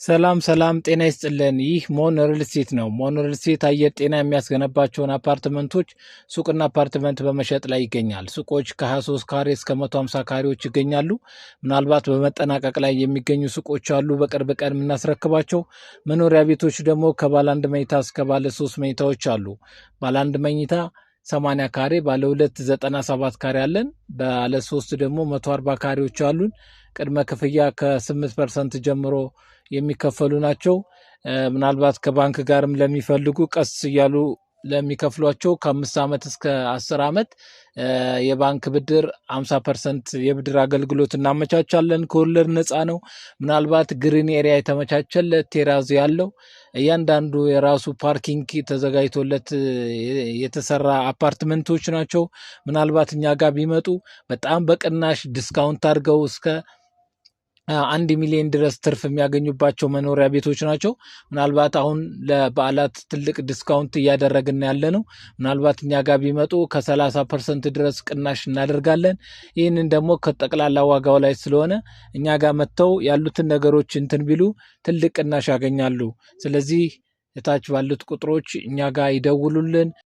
ሰላም ሰላም ጤና ይስጥልን። ይህ ሞን ሪል ስቴት ነው። ሞን ሪል ስቴት አየር ጤና የሚያስገነባቸውን አፓርትመንቶች ሱቅና አፓርትመንት በመሸጥ ላይ ይገኛል። ሱቆች ከ23 ካሬ እስከ 150 ካሬዎች ይገኛሉ። ምናልባት በመጠናቀቅ ላይ የሚገኙ ሱቆች አሉ፣ በቅርብ ቀን የምናስረክባቸው። መኖሪያ ቤቶች ደግሞ ከባለ አንድ መኝታ እስከ ባለ 3 መኝታዎች አሉ። ባለ አንድ መኝታ 80 ካሬ፣ ባለ 2 97 ካሬ አለን። ባለ 3 ደግሞ 140 ካሬዎች አሉን። ቅድመ ክፍያ ከ8% ጀምሮ የሚከፈሉ ናቸው። ምናልባት ከባንክ ጋርም ለሚፈልጉ ቀስ እያሉ ለሚከፍሏቸው ከ5 ዓመት እስከ 10 ዓመት የባንክ ብድር 50% የብድር አገልግሎት እናመቻቻለን። ከወለድ ነፃ ነው። ምናልባት ግሪን ኤሪያ የተመቻቸለት ቴራዝ ያለው እያንዳንዱ የራሱ ፓርኪንግ ተዘጋጅቶለት የተሰራ አፓርትመንቶች ናቸው። ምናልባት እኛ ጋር ቢመጡ በጣም በቅናሽ ዲስካውንት አድርገው እስከ 1 ሚሊዮን ድረስ ትርፍ የሚያገኙባቸው መኖሪያ ቤቶች ናቸው። ምናልባት አሁን ለበዓላት ትልቅ ዲስካውንት እያደረግን ያለ ነው። ምናልባት እኛ ጋር ቢመጡ ከ30% ድረስ ቅናሽ እናደርጋለን። ይህንን ደግሞ ከጠቅላላ ዋጋው ላይ ስለሆነ እኛ ጋር መጥተው ያሉትን ነገሮች እንትን ቢሉ ትልቅ ቅናሽ ያገኛሉ። ስለዚህ የታች ባሉት ቁጥሮች እኛ ጋር ይደውሉልን።